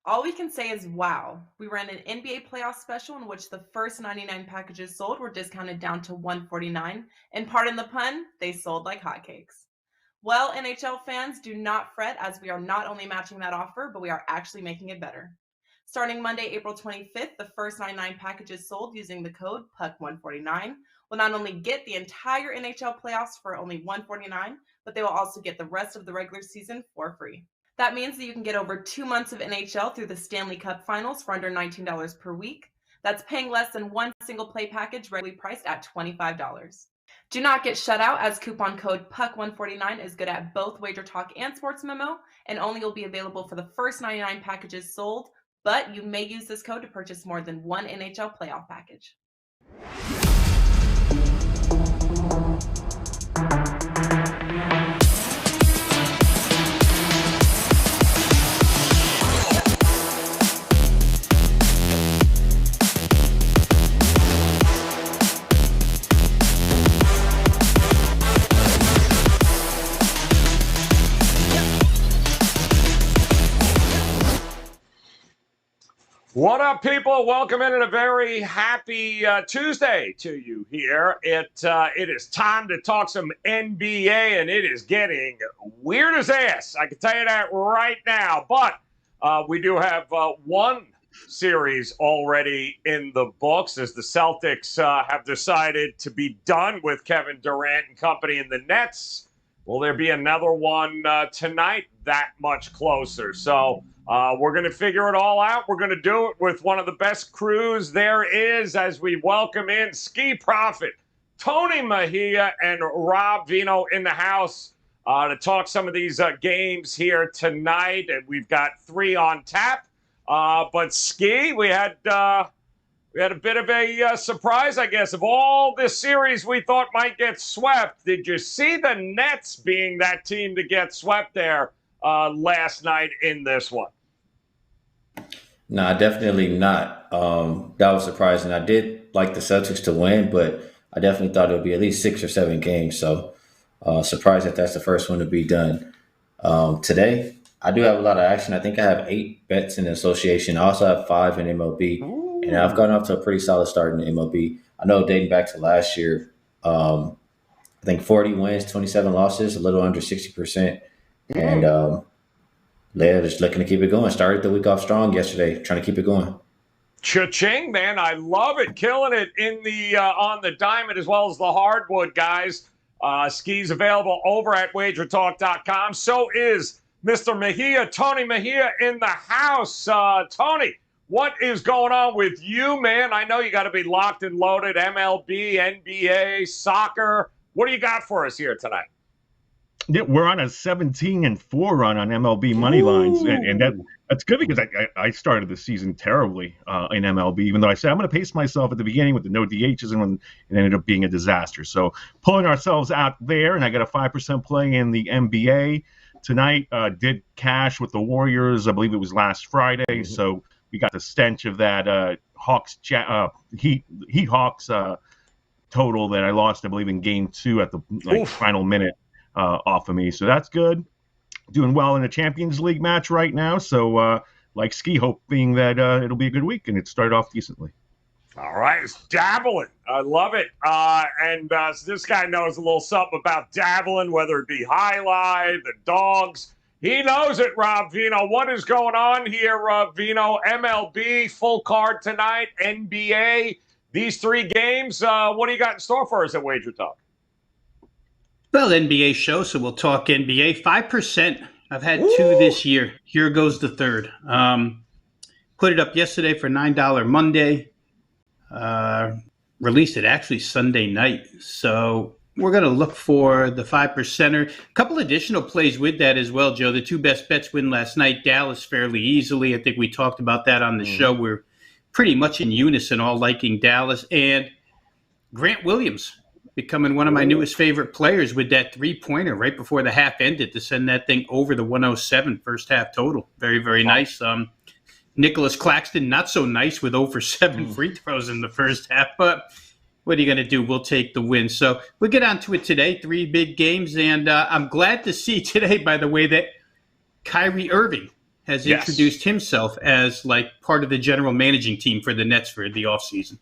All we can say is wow. We ran an NBA playoff special in which the first 99 packages sold were discounted down to $149, and pardon the pun, they sold like hotcakes. Well, NHL fans, do not fret as we are not only matching that offer, but we are actually making it better. Starting Monday, April 25th, the first 99 packages sold using the code PUCK149 will not only get the entire NHL playoffs for only $149, but they will also get the rest of the regular season for free. That means that you can get over 2 months of NHL through the Stanley Cup Finals for under $19 per week. That's paying less than one single play package regularly priced at $25. Do not get shut out as coupon code PUCK149 is good at both WagerTalk and Sports Memo and only will be available for the first 99 packages sold, but you may use this code to purchase more than one NHL playoff package. What up, people? Welcome in a very happy Tuesday to you here. It is time to talk some NBA, and it is getting weird as ass. I can tell you that right now. But we do have one series already in the books as the Celtics have decided to be done with Kevin Durant and company in the Nets. Will there be another one tonight? That much closer. So we're going to figure it all out. We're going to do it with one of the best crews there is as we welcome in Ski Prophet, Tony Mejia, and Rob Vino in the house to talk some of these games here tonight. And we've got 3 on tap. But Ski, we had a bit of a surprise, I guess. Of all this series we thought might get swept, did you see the Nets being that team to get swept there last night in this one? No, definitely not. That was surprising. I did like the Celtics to win, but I definitely thought it would be at least 6 or 7 games. So surprised that that's the first one to be done. Today, I do have a lot of action. I think I have 8 bets in the association. I also have 5 in MLB. Ooh. And I've gotten off to a pretty solid start in MLB. I know dating back to last year, I think 40 wins, 27 losses, a little under 60%. And yeah, just looking to keep it going. Started the week off strong yesterday, trying to keep it going. Cha-ching, man. I love it. Killing it in the on the diamond as well as the hardwood, guys. Ski's available over at WagerTalk.com. So is Mr. Mejia, Tony Mejia in the house. Tony, what is going on with you, man? I know you got to be locked and loaded. MLB, NBA, soccer. What do you got for us here tonight? Yeah, we're on a 17-4 run on MLB money lines, and that's good because I started the season terribly in MLB, even though I said I'm going to pace myself at the beginning with the no DHs, and it ended up being a disaster. So pulling ourselves out there, and I got a 5% play in the NBA tonight. Did cash with the Warriors, I believe it was last Friday, so we got the stench of that Heat Hawks total that I lost, I believe, in Game 2 at the final minute. Off of me. So that's good. Doing well in a Champions League match right now. So like Ski, hoping that it'll be a good week, and it started off decently. All right. It's dabbling. I love it. And so this guy knows a little something about dabbling, whether it be highlight, the dogs. He knows it, Rob Vino. What is going on here, Rob Vino? MLB, full card tonight, NBA, these 3 games. What do you got in store for us at WagerTalk? Well, NBA show, so we'll talk NBA. 5%. I've had 2 this year. Here goes the 3rd. Put it up yesterday for $9 Monday. Released it actually Sunday night. So we're going to look for the 5%er. A couple additional plays with that as well, Joe. The 2 best bets win last night. Dallas fairly easily. I think we talked about that on the show. We're pretty much in unison, all liking Dallas. And Grant Williams becoming one of my newest favorite players with that 3-pointer right before the half ended to send that thing over the 107 first half total. Very, very nice. Nicholas Claxton, not so nice with 0 for 7 free throws in the first half, but what are you going to do? We'll take the win. So we'll get on to it today. 3 big games, and I'm glad to see today, by the way, that Kyrie Irving has Yes. introduced himself as like part of the general managing team for the Nets for the offseason.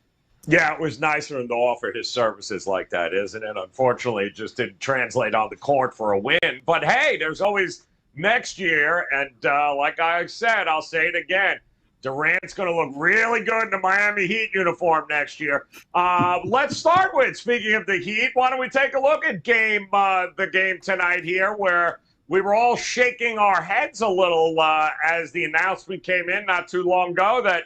Yeah, it was nice for him to offer his services like that, isn't it? Unfortunately, it just didn't translate on the court for a win. But hey, there's always next year. And like I said, I'll say it again. Durant's going to look really good in the Miami Heat uniform next year. Let's start with, speaking of the Heat, why don't we take a look at the game tonight here, where we were all shaking our heads a little as the announcement came in not too long ago that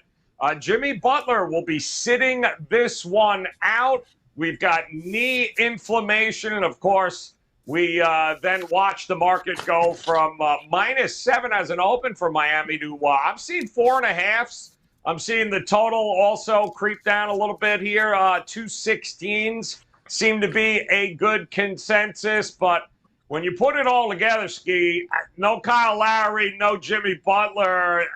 Jimmy Butler will be sitting this one out. We've got knee inflammation, and of course, we then watched the market go from -7 as an open for Miami to I'm seeing 4.5s. I'm seeing the total also creep down a little bit here. 216s seem to be a good consensus, but when you put it all together, Ski, no Kyle Lowry, no Jimmy Butler,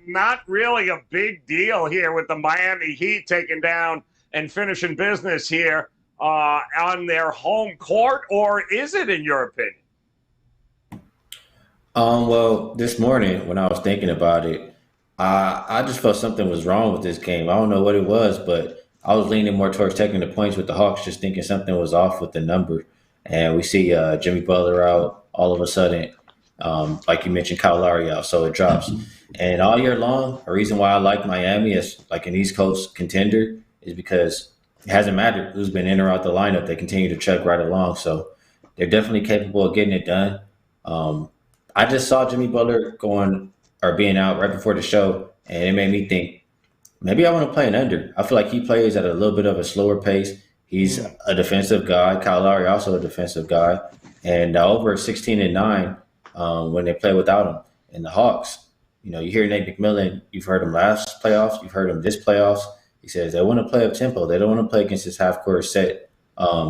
not really a big deal here with the Miami Heat taking down and finishing business here on their home court, or is it, in your opinion? Well, this morning when I was thinking about it, I just felt something was wrong with this game. I don't know what it was, but I was leaning more towards taking the points with the Hawks, just thinking something was off with the number. And we see Jimmy Butler out all of a sudden, like you mentioned, Kyle Lowry out, so it drops. And all year long, a reason why I like Miami as like an East Coast contender is because it hasn't mattered who's been in or out the lineup. They continue to chug right along. So they're definitely capable of getting it done. I just saw Jimmy Butler being out right before the show, and it made me think, maybe I want to play an under. I feel like he plays at a little bit of a slower pace. He's a defensive guy. Kyle Lowry also a defensive guy. And over 16-9 when they play without him. And the Hawks, you hear Nate McMillan. You've heard him last playoffs. You've heard him this playoffs. He says they want to play up tempo. They don't want to play against this half-court set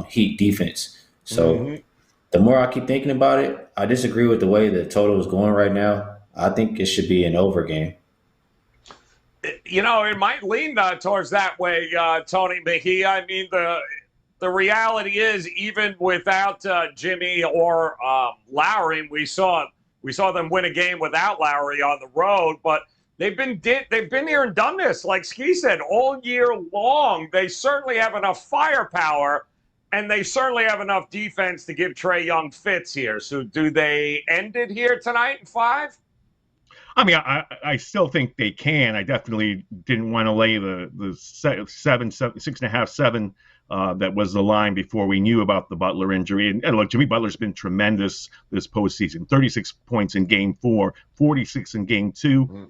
Heat defense. So the more I keep thinking about it, I disagree with the way the total is going right now. I think it should be an over game. It might lean towards that way, Tony Mejia. I mean, the reality is, even without Jimmy or Lowry, we saw them win a game without Lowry on the road, but they've been here and done this, like Ski said, all year long. They certainly have enough firepower, and they certainly have enough defense to give Trae Young fits here. So do they end it here tonight in 5? I mean, I still think they can. I definitely didn't want to lay the 6.5, 7 that was the line before we knew about the Butler injury. And look, Jimmy Butler's been tremendous this postseason. 36 points in Game 4, 46 in Game 2. Mm-hmm.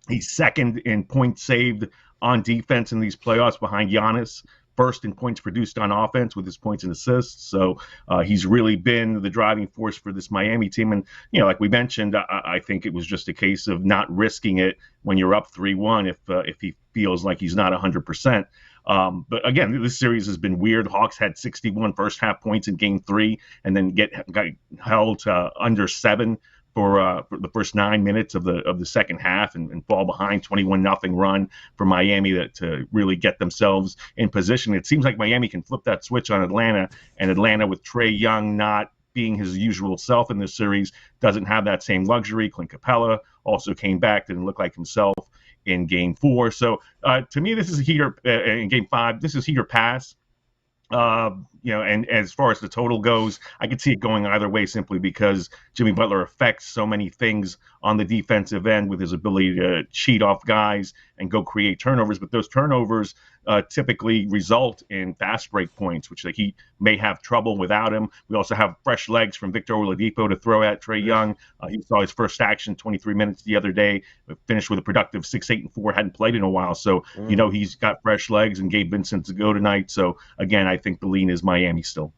He's second in points saved on defense in these playoffs behind Giannis. First in points produced on offense with his points and assists. So he's really been the driving force for this Miami team. And, like we mentioned, I think it was just a case of not risking it when you're up 3-1 if he feels like he's not 100%. But again, this series has been weird. Hawks had 61 first half points in Game 3 and then got held to under 7 for the first 9 minutes of the second half and fall behind 21-0 run for Miami to really get themselves in position. It seems like Miami can flip that switch on Atlanta, and Atlanta, with Trae Young not being his usual self in this series, doesn't have that same luxury. Clint Capella also came back, didn't look like himself in Game 4. So to me, this is heater in Game 5. This is heater pass. And as far as the total goes, I could see it going either way simply because Jimmy Butler affects so many things on the defensive end with his ability to cheat off guys and go create turnovers. But those turnovers typically result in fast break points, which he may have trouble without him. We also have fresh legs from Victor Oladipo to throw at Trae Young. He saw his first action 23 minutes the other day, finished with a productive 6-8-4, hadn't played in a while. So, he's got fresh legs, and Gabe Vincent to go tonight. So, again, I think the lean is Miami still.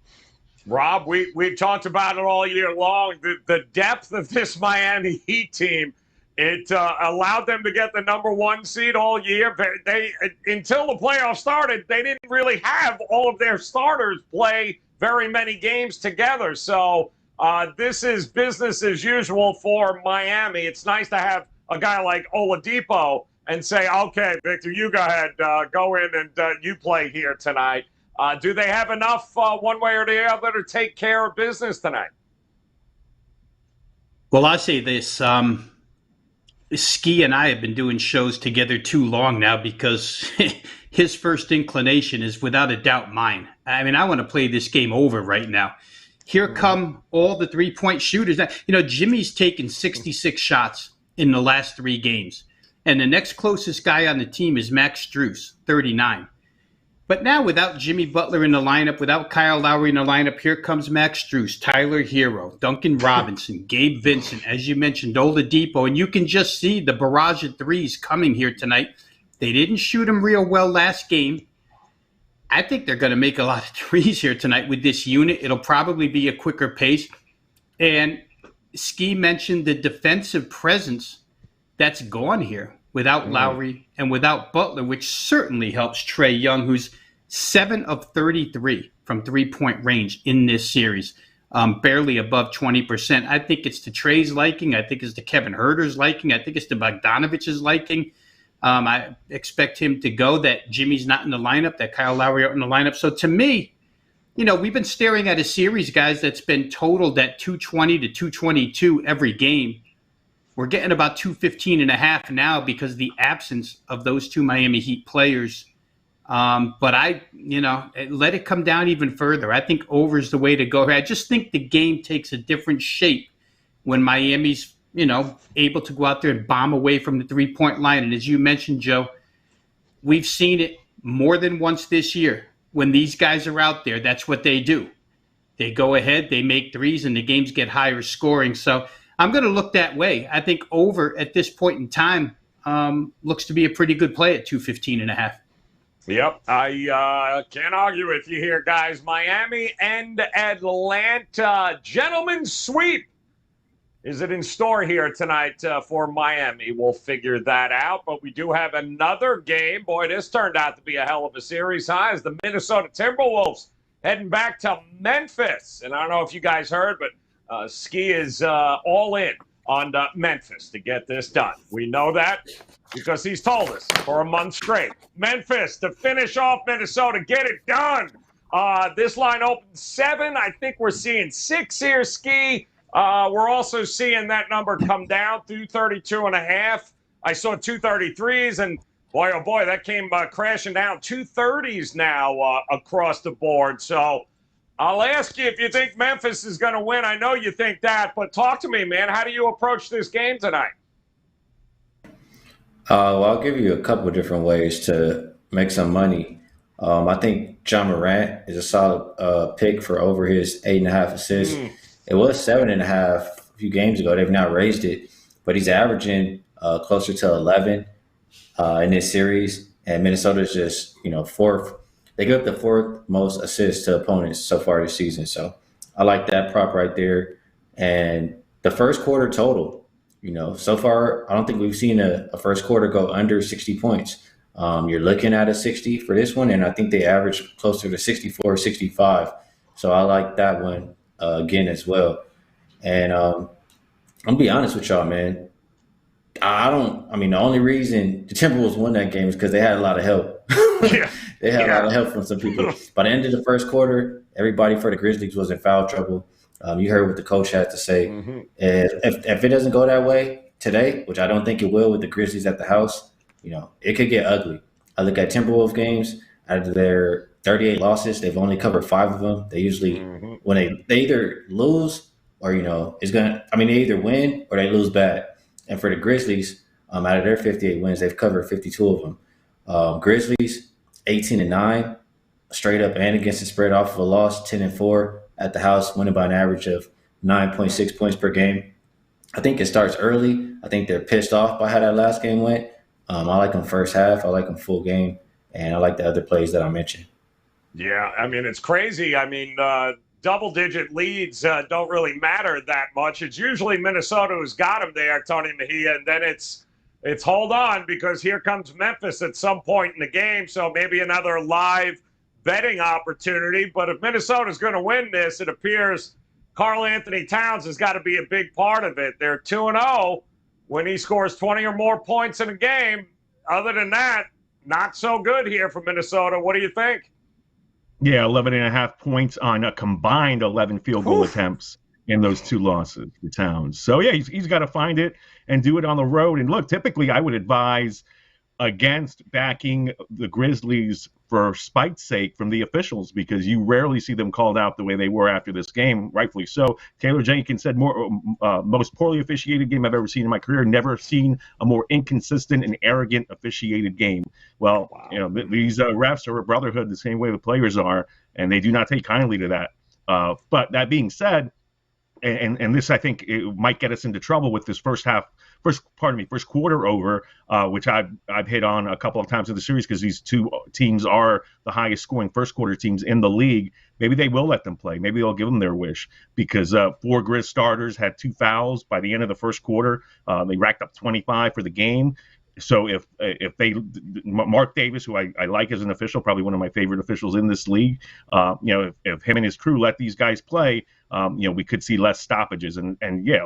Rob, we've talked about it all year long. The depth of this Miami Heat team, it allowed them to get the number 1 seed all year. They until the playoffs started, they didn't really have all of their starters play very many games together. So this is business as usual for Miami. It's nice to have a guy like Oladipo and say, okay, Victor, you go ahead, go in and you play here tonight. Do they have enough one way or the other to take care of business tonight? Well, I say this. Ski and I have been doing shows together too long now because his first inclination is without a doubt mine. I mean, I want to play this game over right now. Here come all the three-point shooters. Now, Jimmy's taken 66 shots in the last 3 games. And the next closest guy on the team is Max Strus, 39. But now without Jimmy Butler in the lineup, without Kyle Lowry in the lineup, here comes Max Strus, Tyler Hero, Duncan Robinson, Gabe Vincent, as you mentioned, Oladipo. And you can just see the barrage of threes coming here tonight. They didn't shoot them real well last game. I think they're going to make a lot of threes here tonight with this unit. It'll probably be a quicker pace. And Ski mentioned the defensive presence that's gone here without Lowry and without Butler, which certainly helps Trae Young, who's 7 of 33 from three-point range in this series, barely above 20%. I think it's to Trae's liking. I think it's to Kevin Huerter's liking. I think it's to Bogdanovich's liking. I expect him to go, that Jimmy's not in the lineup, that Kyle Lowry out in the lineup. So to me, we've been staring at a series, guys, that's been totaled at 220 to 222 every game. We're getting about 215.5 now because of the absence of those 2 Miami Heat players. But let it come down even further. I think over is the way to go. I just think the game takes a different shape when Miami's, able to go out there and bomb away from the three-point line. And as you mentioned, Joe, we've seen it more than once this year. When these guys are out there, that's what they do. They go ahead, they make threes, and the games get higher scoring. So I'm going to look that way. I think over at this point in time looks to be a pretty good play at 215.5. Yep, I can't argue with you here, guys. Miami and Atlanta. Gentlemen's sweep. Is it in store here tonight for Miami? We'll figure that out. But we do have another game. Boy, this turned out to be a hell of a series, huh? As the Minnesota Timberwolves heading back to Memphis. And I don't know if you guys heard, but Ski is all in on Memphis to get this done. We know that because he's told us for a month straight. Memphis to finish off Minnesota, get it done. This line opened 7. I think we're seeing 6 here, Ski. We're also seeing that number come down through 32.5. I saw 233s, and boy, oh boy, that came crashing down. 230s now across the board. So I'll ask you if you think Memphis is going to win. I know you think that, but talk to me, man. How do you approach this game tonight? Well, I'll give you a couple of different ways to make some money. I think John Morant is a solid pick for over his 8.5 assists. It was 7.5 a few games ago. They've now raised it, but he's averaging closer to 11 in this series. And Minnesota's just, 4th. They give up the 4th most assists to opponents so far this season. So I like that prop right there. And the first quarter total, so far, I don't think we've seen a first quarter go under 60 points. You're looking at a 60 for this one, and I think they average closer to 64, 65. So I like that one again as well. And I'm going to be honest with y'all, man. The only reason the Timberwolves won that game is because they had a lot of help. They had a lot of help from some people. By the end of the first quarter, everybody for the Grizzlies was in foul trouble. You heard what the coach had to say. If it doesn't go that way today, which I don't think it will with the Grizzlies at the house, it could get ugly. I look at Timberwolves games. Out of their 38 losses, they've only covered 5 of them. They usually, when they either lose or, they either win or they lose bad. And for the Grizzlies, out of their 58 wins, they've covered 52 of them. Grizzlies, 18-9, straight up and against the spread off of a loss, 10-4 at the house, winning by an average of 9.6 points per game. I think it starts early. I think they're pissed off by how that last game went. I like them first half. I like them full game. And I like the other plays that I mentioned. Yeah, it's crazy. Double-digit leads don't really matter that much. It's usually Minnesota who's got them there, Tony Mejia, and then it's hold on because here comes Memphis at some point in the game, so maybe another live betting opportunity. But if Minnesota's going to win this, it appears Karl Anthony Towns has got to be a big part of it. They're 2-0 when he scores 20 or more points in a game. Other than that, not so good here for Minnesota. What do you think? Yeah, 11.5 points on a combined 11 field goal attempts. in those 2 losses for Towns. So yeah, he's got to find it and do it on the road. And look, typically I would advise against backing the Grizzlies for spite's sake from the officials, because you rarely see them called out the way they were after this game, rightfully so. Taylor Jenkins said most poorly officiated game I've ever seen in my career. Never seen a more inconsistent and arrogant officiated game. Well, wow. These refs are a brotherhood the same way the players are, and they do not take kindly to that. But that being said, and this, I think, it might get us into trouble with this first quarter over, which I've hit on a couple of times in the series, because these 2 teams are the highest scoring first quarter teams in the league. Maybe they will let them play. Maybe they'll give them their wish, because 4 Grizz starters had 2 fouls by the end of the first quarter. They racked up 25 for the game. So if Mark Davis, who I like as an official, probably one of my favorite officials in this league, if him and his crew let these guys play, we could see less stoppages. And yeah,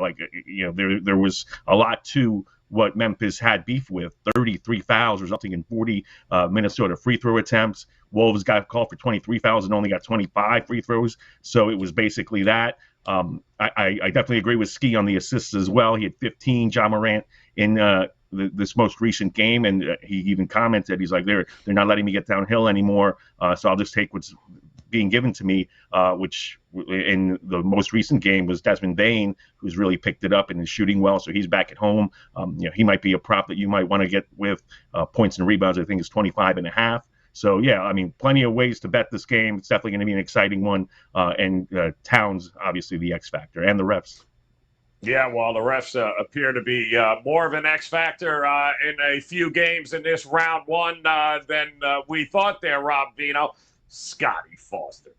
there was a lot to what Memphis had beef with: 33 fouls resulting in 40 Minnesota free throw attempts. Wolves got called for 23 fouls and only got 25 free throws. So it was basically that. I definitely agree with Ski on the assists as well. He had 15. Ja Morant in this most recent game, and he even commented, he's like, they're not letting me get downhill anymore, so I'll just take what's being given to me, which in the most recent game was Desmond Bane, who's really picked it up and is shooting well, so he's back at home. He might be a prop that you might want to get with points and rebounds. I think it's 25.5. So, yeah, I mean, plenty of ways to bet this game. It's definitely going to be an exciting one, and Towns, obviously, the X factor, and the refs. Yeah, well, the refs appear to be more of an X factor in a few games in this round 1 than we thought there, Rob Vino. Scotty Foster.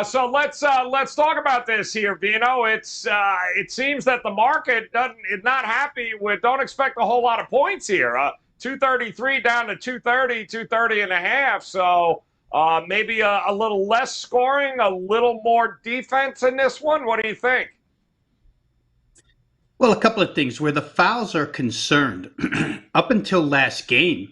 So let's talk about this here, Vino. It seems that the market is not happy with. Don't expect a whole lot of points here. 233 down to 230 and a half. So maybe a little less scoring, a little more defense in this one. What do you think? Well, a couple of things. Where the fouls are concerned, up until last game,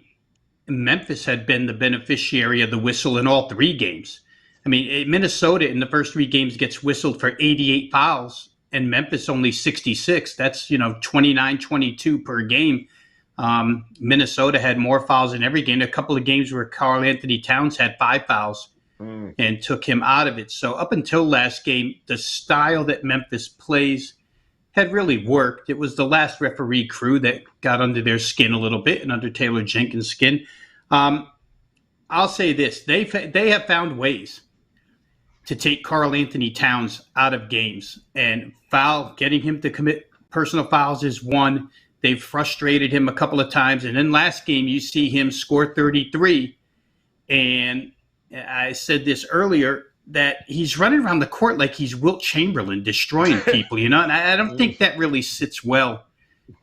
Memphis had been the beneficiary of the whistle in all 3 games. I mean, Minnesota in the first 3 games gets whistled for 88 fouls, and Memphis only 66. That's, 29-22 per game. Minnesota had more fouls in every game. A couple of games where Karl Anthony Towns had 5 fouls and took him out of it. So up until last game, the style that Memphis plays had really worked. It was the last referee crew that got under their skin a little bit, and under Taylor Jenkins' skin. I'll say this. They have found ways to take Karl Anthony Towns out of games, and getting him to commit personal fouls is one. They've frustrated him a couple of times. And then last game, you see him score 33. And I said this earlier, that he's running around the court like he's Wilt Chamberlain, destroying people, and I don't think that really sits well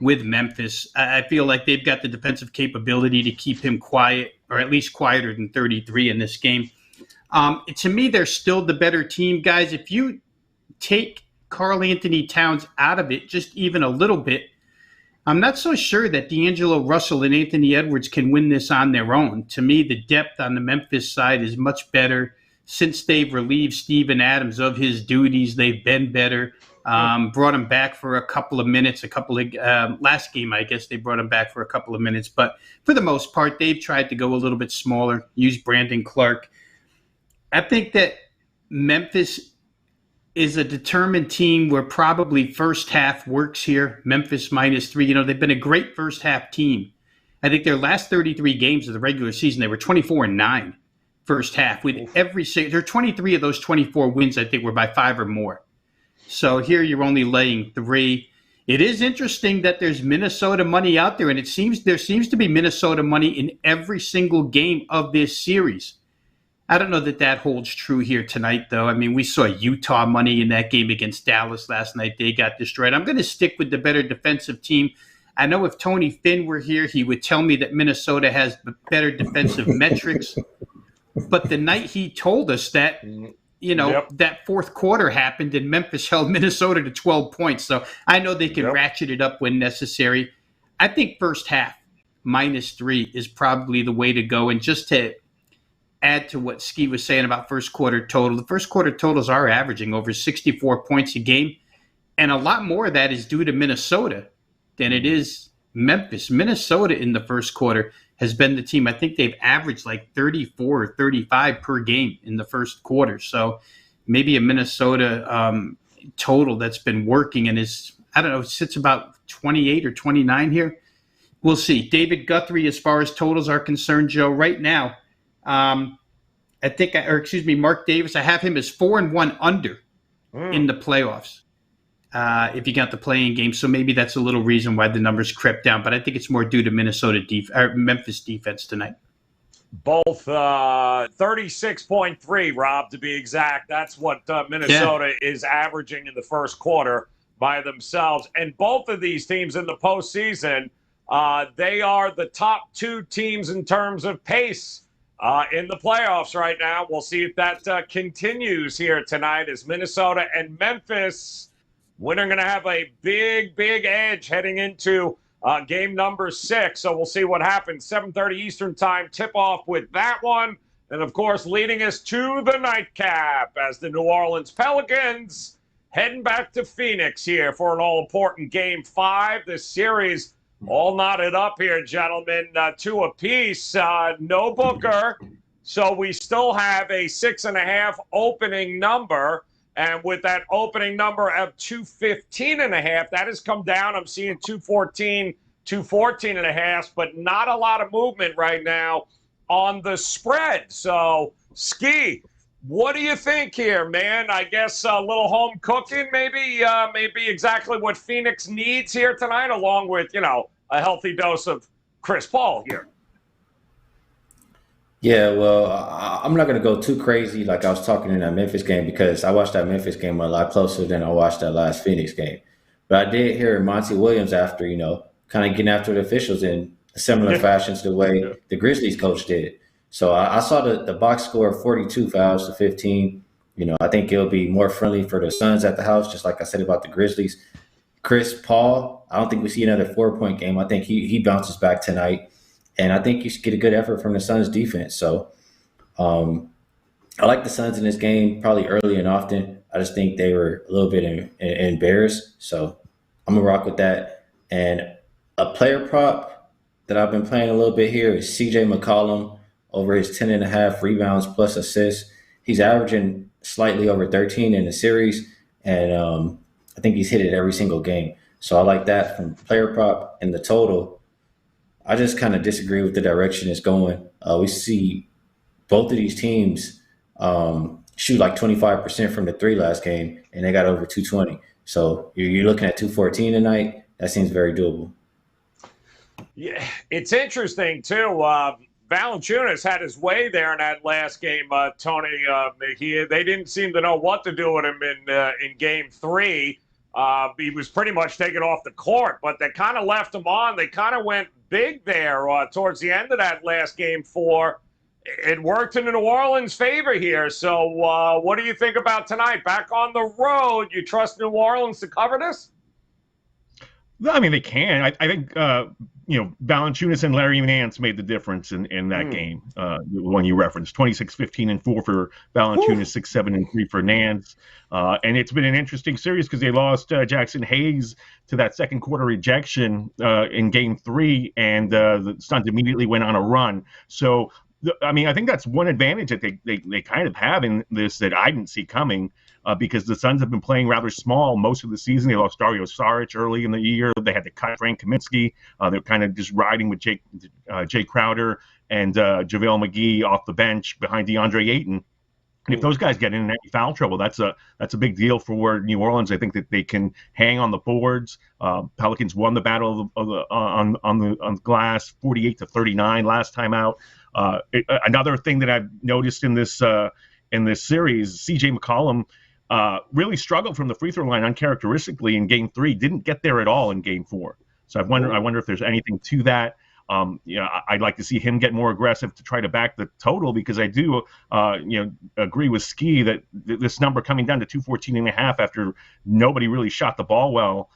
with Memphis. I feel like they've got the defensive capability to keep him quiet, or at least quieter than 33 in this game. To me, they're still the better team, guys. If you take Karl Anthony Towns out of it just even a little bit, I'm not so sure that D'Angelo Russell and Anthony Edwards can win this on their own. To me, the depth on the Memphis side is much better. Since they've relieved Steven Adams of his duties, they've been better. Brought him back for a couple of minutes. Last game, I guess they brought him back for a couple of minutes. But for the most part, they've tried to go a little bit smaller, use Brandon Clark. I think that Memphis is a determined team where probably first half works here. Memphis -3. They've been a great first half team. I think their last 33 games of the regular season, they were 24-9. First half with there are 23 of those 24 wins, I think, were by 5 or more. So here you're only laying 3. It is interesting that there's Minnesota money out there, and there seems to be Minnesota money in every single game of this series. I don't know that holds true here tonight, though. I mean, we saw Utah money in that game against Dallas last night. They got destroyed. I'm going to stick with the better defensive team. I know if Tony Finn were here, he would tell me that Minnesota has better defensive metrics. But the night he told us that, that fourth quarter happened and Memphis held Minnesota to 12 points. So I know they can ratchet it up when necessary. I think first half -3 is probably the way to go. And just to add to what Ski was saying about first quarter total, the first quarter totals are averaging over 64 points a game. And a lot more of that is due to Minnesota than it is Memphis. Minnesota in the first quarter has been the team. I think they've averaged like 34 or 35 per game in the first quarter. So maybe a Minnesota total that's been working and is, I don't know, sits about 28 or 29 here. We'll see. David Guthrie, as far as totals are concerned, Joe, right now, Mark Davis, I have him as 4-1 under in the playoffs. If you got the playing game, so maybe that's a little reason why the numbers crept down. But I think it's more due to Memphis defense tonight. Both 36.3, Rob, to be exact. That's what Minnesota is averaging in the first quarter by themselves. And both of these teams in the postseason, they are the top two teams in terms of pace in the playoffs right now. We'll see if that continues here tonight as Minnesota and Memphis. Winner going to have a big, big edge heading into game number 6. So we'll see what happens. 7:30 Eastern time tip-off with that one. And, of course, leading us to the nightcap as the New Orleans Pelicans heading back to Phoenix here for an all-important Game 5. This series all knotted up here, gentlemen, 2 apiece. No Booker, so we still have a 6.5 opening number. And with that opening number of 215.5, that has come down. I'm seeing 214, 214.5, but not a lot of movement right now on the spread. So, Ski, what do you think here, man? I guess a little home cooking, maybe exactly what Phoenix needs here tonight, along with, a healthy dose of Chris Paul here. Yeah, well, I'm not going to go too crazy like I was talking in that Memphis game because I watched that Memphis game a lot closer than I watched that last Phoenix game. But I did hear Monty Williams after, kind of getting after the officials in a similar fashion to the way the Grizzlies coach did. So I saw the box score of 42 fouls to 15. I think it'll be more friendly for the Suns at the house, just like I said about the Grizzlies. Chris Paul, I don't think we see another 4-point game. I think he bounces back tonight. And I think you should get a good effort from the Suns defense. So I like the Suns in this game probably early and often. I just think they were a little bit embarrassed. So I'm going to rock with that. And a player prop that I've been playing a little bit here is CJ McCollum over his 10.5 rebounds plus assists. He's averaging slightly over 13 in the series. And I think he's hit it every single game. So I like that from player prop. And the total, I just kind of disagree with the direction it's going. We see both of these teams shoot like 25% from the 3 last game, and they got over 220. So you're looking at 214 tonight. That seems very doable. Yeah, it's interesting, too. Valanciunas had his way there in that last game, Tony. They didn't seem to know what to do with him in Game 3. He was pretty much taken off the court, but they kind of left him on. They kind of went big there towards the end of that last Game 4. It worked in the New Orleans' favor here. So what do you think about tonight? Back on the road, you trust New Orleans to cover this? I mean, they can. I think, Valanciunas and Larry Nance made the difference in that game, the one you referenced. 26, 15, and 4 for Valanciunas, 6, 7, and 3 for Nance. And it's been an interesting series because they lost Jackson Hayes to that second quarter ejection in Game 3, and the Suns immediately went on a run. So, I think that's one advantage that they kind of have in this that I didn't see coming. Because the Suns have been playing rather small most of the season. They lost Dario Saric early in the year. They had to cut Frank Kaminsky. They're kind of just riding with Jay Crowder and JaVale McGee off the bench behind DeAndre Ayton. And if those guys get in any foul trouble, that's a big deal for New Orleans. I think that they can hang on the boards. Pelicans won the battle on the glass, 48-39 last time out. Another thing that I've noticed in this series, C.J. McCollum really struggled from the free throw line uncharacteristically in Game 3. Didn't get there at all in Game 4. So I wonder if there's anything to that. I'd like to see him get more aggressive to try to back the total because I do, agree with Ski that this number coming down to 214.5 after nobody really shot the ball well.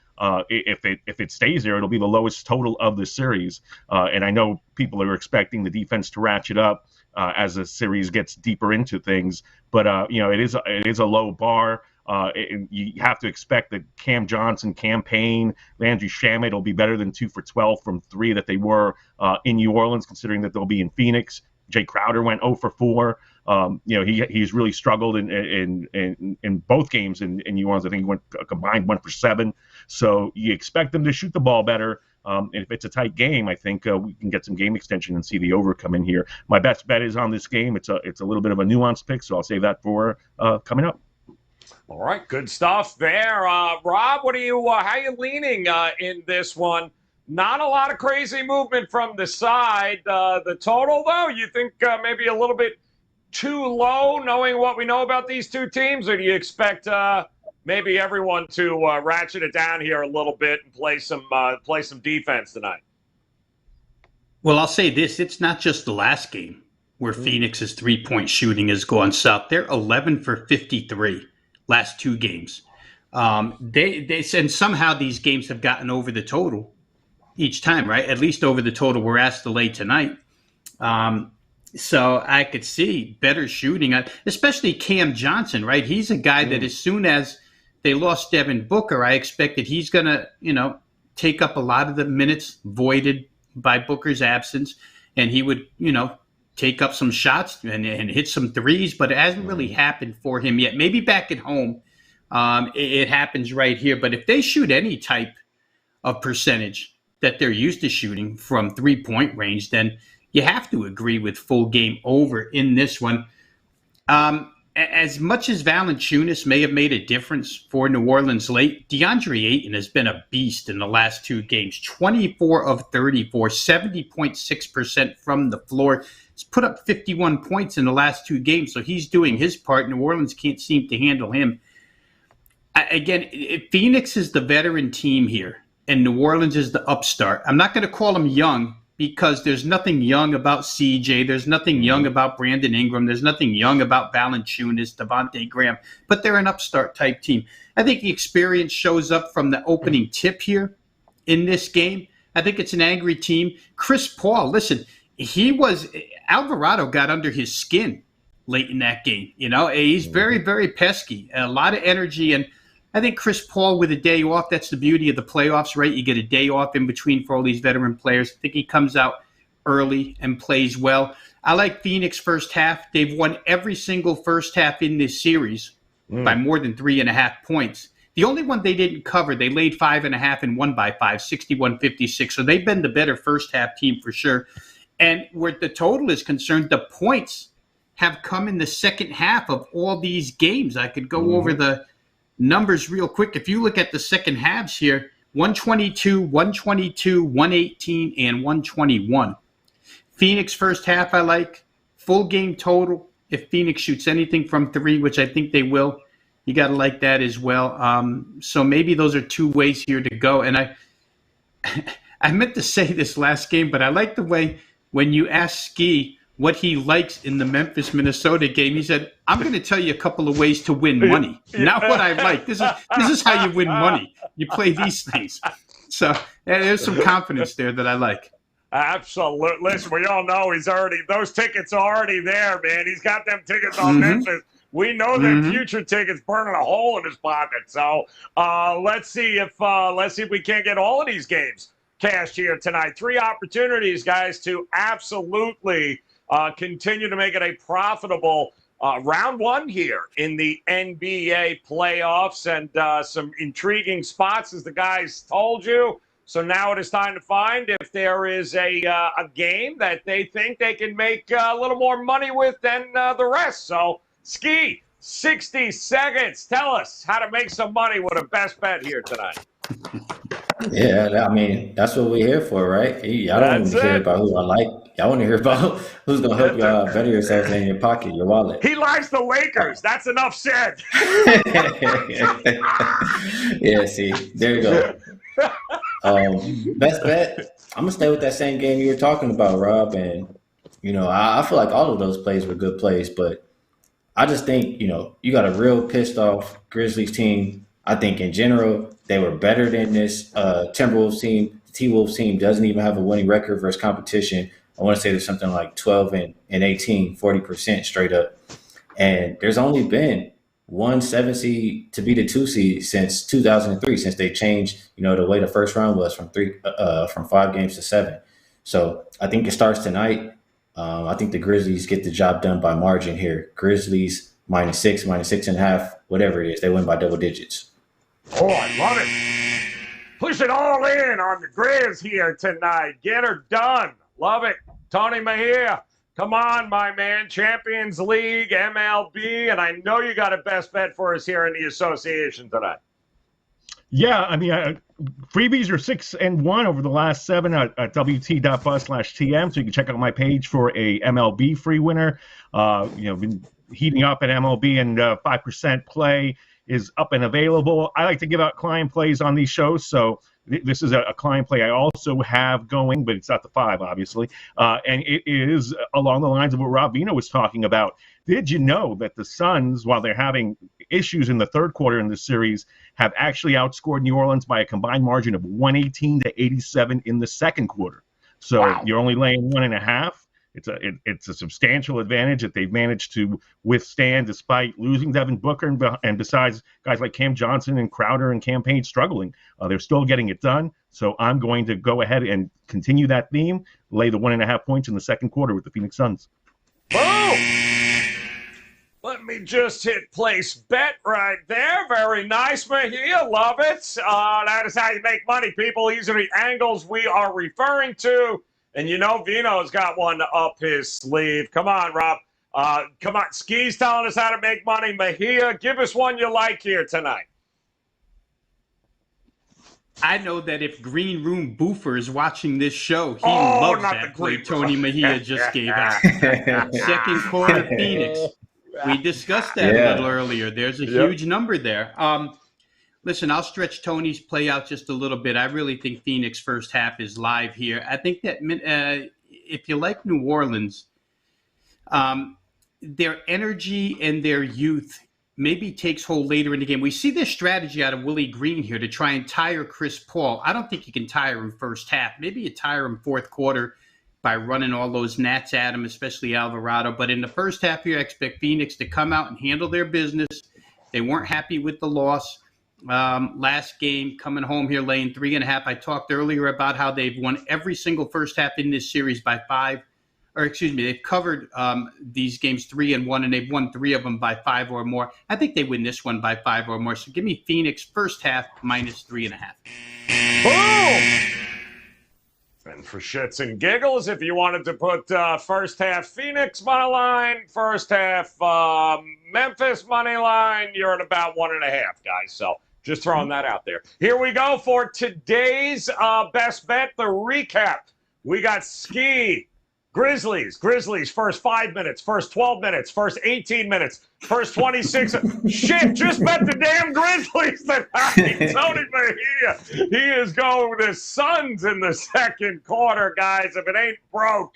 If it stays there, it'll be the lowest total of the series. And I know people are expecting the defense to ratchet up as the series gets deeper into things. But it is a low bar. And you have to expect that Cam Johnson, campaign, Landry Shamet will be better than 2 for 12 from 3 that they were in New Orleans, considering that they'll be in Phoenix. Jay Crowder went 0 for 4. He's really struggled in both games in New Orleans. I think he went combined 1 for 7. So you expect them to shoot the ball better. And if it's a tight game, I think we can get some game extension and see the over come in here. My best bet is on this game. It's a little bit of a nuanced pick, so I'll save that for coming up. All right, good stuff there. Rob, what are you? How are you leaning in this one? Not a lot of crazy movement from the side. The total, though, you think maybe a little bit too low, knowing what we know about these two teams, or do you expect maybe everyone to ratchet it down here a little bit and play some defense tonight? Well, I'll say this: it's not just the last game where Phoenix's 3-point shooting has gone south. They're 11 for 53 last 2 games. They and somehow these games have gotten over the total each time, right? At least over the total we're asked to lay tonight. So I could see better shooting, especially Cam Johnson, right? He's a guy that as soon as they lost Devin Booker, I expected he's going to, take up a lot of the minutes voided by Booker's absence, and he would, take up some shots and hit some threes, but it hasn't really happened for him yet. Maybe back at home, it happens right here. But if they shoot any type of percentage that they're used to shooting from 3-point range, then you have to agree with full game over in this one. As much as Valanciunas may have made a difference for New Orleans late, DeAndre Ayton has been a beast in the last 2 games. 24 of 34, 70.6% from the floor. He's put up 51 points in the last 2 games, so he's doing his part. New Orleans can't seem to handle him. Again, Phoenix is the veteran team here, and New Orleans is the upstart. I'm not going to call them young, because there's nothing young about CJ. There's nothing young about Brandon Ingram. There's nothing young about Valanciunas, Devontae Graham. But they're an upstart-type team. I think the experience shows up from the opening tip here in this game. I think it's an angry team. Chris Paul, listen, Alvarado got under his skin late in that game. He's very, very pesky. A lot of energy, and I think Chris Paul with a day off, that's the beauty of the playoffs, right? You get a day off in between for all these veteran players. I think he comes out early and plays well. I like Phoenix first half. They've won every single first half in this series by more than 3.5 points. The only one they didn't cover, they laid 5.5 and won by 5, 61-56. So they've been the better first half team for sure. And where the total is concerned, the points have come in the second half of all these games. I could go over the numbers real quick. If you look at the second halves here, 122, 122, 118, and 121. Phoenix first half I like. Full game total. If Phoenix shoots anything from 3, which I think they will, you got to like that as well. So maybe those are 2 ways here to go. And I meant to say this last game, but I like the way when you ask Ski what he likes in the Memphis, Minnesota game, he said, I'm going to tell you a couple of ways to win money. Not what I like. This is how you win money. You play these things. So there's some confidence there that I like. Absolutely. Listen, we all know those tickets are already there, man. He's got them tickets on Memphis. We know that future tickets burning a hole in his pocket. So let's see if we can't get all of these games cashed here tonight. 3 opportunities, guys, to absolutely continue to make it a profitable round 1 here in the NBA playoffs, and some intriguing spots, as the guys told you. So now it is time to find if there is a game that they think they can make a little more money with than the rest. So, Ski, 60 seconds. Tell us how to make some money with a best bet here tonight. Yeah, I mean, that's what we're here for, right? Y'all don't want to hear about who I like. Y'all want to hear about who's going to help y'all better yourselves in your pocket, your wallet. He likes the Lakers. That's enough said. Yeah, see, there you go. Best bet, I'm going to stay with that same game you were talking about, Rob. And, I feel like all of those plays were good plays, but I just think, you got a real pissed off Grizzlies team. I think in general, they were better than this Timberwolves team. The T-Wolves team doesn't even have a winning record versus competition. I want to say there's something like 12 and 18, 40% straight up. And there's only been 1 7 seed to be the 2 seed since 2003, since they changed, the way the first round was from 5 games to 7. So I think it starts tonight. I think the Grizzlies get the job done by margin here. Grizzlies -6, -6.5, whatever it is, they win by double digits. Oh, I love it. Push it all in on the Grizz here tonight. Get her done. Love it. Tony Mejia, come on, my man. Champions League, MLB, and I know you got a best bet for us here in the association tonight. Yeah, I mean, freebies are 6-1 over the last 7 at wt.buzz/TM. So you can check out my page for a MLB free winner. Been heating up at MLB, and 5% play is up and available. I like to give out client plays on these shows, so this is a client play I also have going, but it's not the 5, obviously. And it is along the lines of what Rob Vino was talking about. Did you know that the Suns, while they're having issues in the third quarter in this series, have actually outscored New Orleans by a combined margin of 118-87 in the second quarter? So wow. You're only laying 1.5. It's a substantial advantage that they've managed to withstand despite losing Devin Booker and besides guys like Cam Johnson and Crowder and Cam Payne struggling. They're still getting it done. So I'm going to go ahead and continue that theme, lay the 1.5 points in the second quarter with the Phoenix Suns. Boom! Let me just hit place bet right there. Very nice, Mejia. Love it. That is how you make money, people. These are the angles we are referring to. And Vino's got one up his sleeve. Come on, Rob. Come on. Ski's telling us how to make money. Mejia, give us one you like here tonight. I know that if Green Room Boofer is watching this show, he loves that play Tony Mejia just gave out. Second quarter Phoenix. We discussed that a little earlier. There's a huge number there. Listen, I'll stretch Tony's play out just a little bit. I really think Phoenix first half is live here. I think that if you like New Orleans, their energy and their youth maybe takes hold later in the game. We see this strategy out of Willie Green here to try and tire Chris Paul. I don't think you can tire him first half. Maybe you tire him fourth quarter by running all those gnats at him, especially Alvarado. But in the first half here, I expect Phoenix to come out and handle their business. They weren't happy with the loss. Last game, coming home here, laying 3.5. I talked earlier about how they've won every single first half in this series by 5. They've covered these games 3-1, and they've won 3 of them by 5 or more. I think they win this one by 5 or more. So give me Phoenix first half -3.5. Boom! And for shits and giggles, if you wanted to put first half Phoenix money line, first half Memphis money line, you're at about 1.5, guys. So just throwing that out there. Here we go for today's best bet, the recap. We got Ski, Grizzlies, first 5 minutes, first 12 minutes, first 18 minutes, first 26. Shit, just bet the damn Grizzlies tonight. Tony Mejia, he is going with his Suns in the second quarter, guys. If it ain't broke,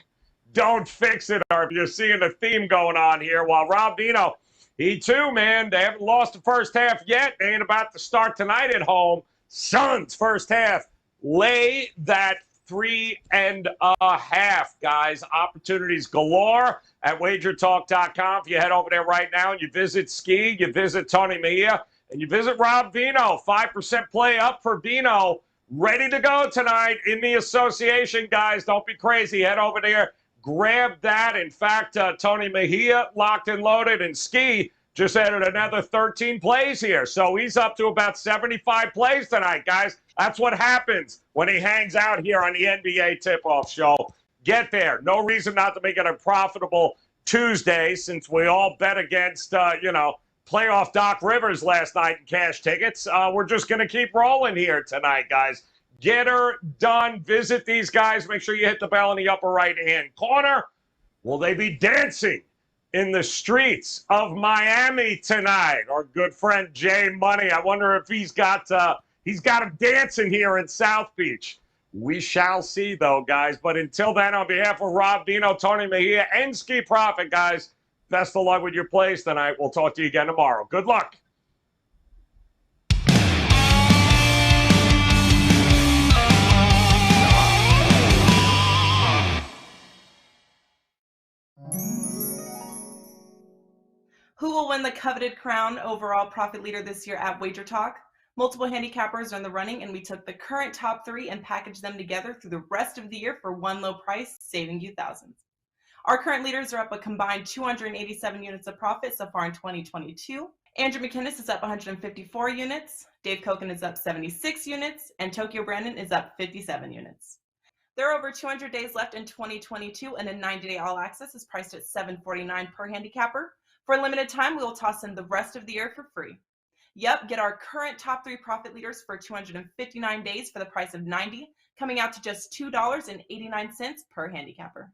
don't fix it. Or if you're seeing a theme going on here, while Rob Vino, he too, man, they haven't lost the first half yet. They ain't about to start tonight at home. Suns first half. Lay that 3.5, guys. Opportunities galore at WagerTalk.com. If you head over there right now and you visit Ski, you visit Tony Mejia, and you visit Rob Vino, 5% play up for Vino. Ready to go tonight in the association, guys. Don't be crazy. Head over there. Grab that. In fact, Tony Mejia locked and loaded, and Ski just added another 13 plays here. So he's up to about 75 plays tonight, guys. That's what happens when he hangs out here on the NBA Tip-Off Show. Get there. No reason not to make it a profitable Tuesday, since we all bet against, playoff Doc Rivers last night in cash tickets. We're just going to keep rolling here tonight, guys. Get her done. Visit these guys. Make sure you hit the bell in the upper right-hand corner. Will they be dancing in the streets of Miami tonight? Our good friend Jay Money. I wonder if he's got him dancing here in South Beach. We shall see, though, guys. But until then, on behalf of Rob Vino, Tony Mejia, and Ski Profit, guys, best of luck with your plays tonight. We'll talk to you again tomorrow. Good luck. Who will win the coveted crown overall profit leader this year at WagerTalk? Multiple handicappers are in the running, and we took the current top 3 and packaged them together through the rest of the year for one low price, saving you thousands. Our current leaders are up a combined 287 units of profit so far in 2022. Andrew McKinnis is up 154 units, Dave Koken is up 76 units, and Tokyo Brandon is up 57 units. There are over 200 days left in 2022, and a 90-day all access is priced at $7.49 per handicapper. For a limited time, we will toss in the rest of the year for free. Yep, get our current top 3 profit leaders for 259 days for the price of $90, coming out to just $2.89 per handicapper.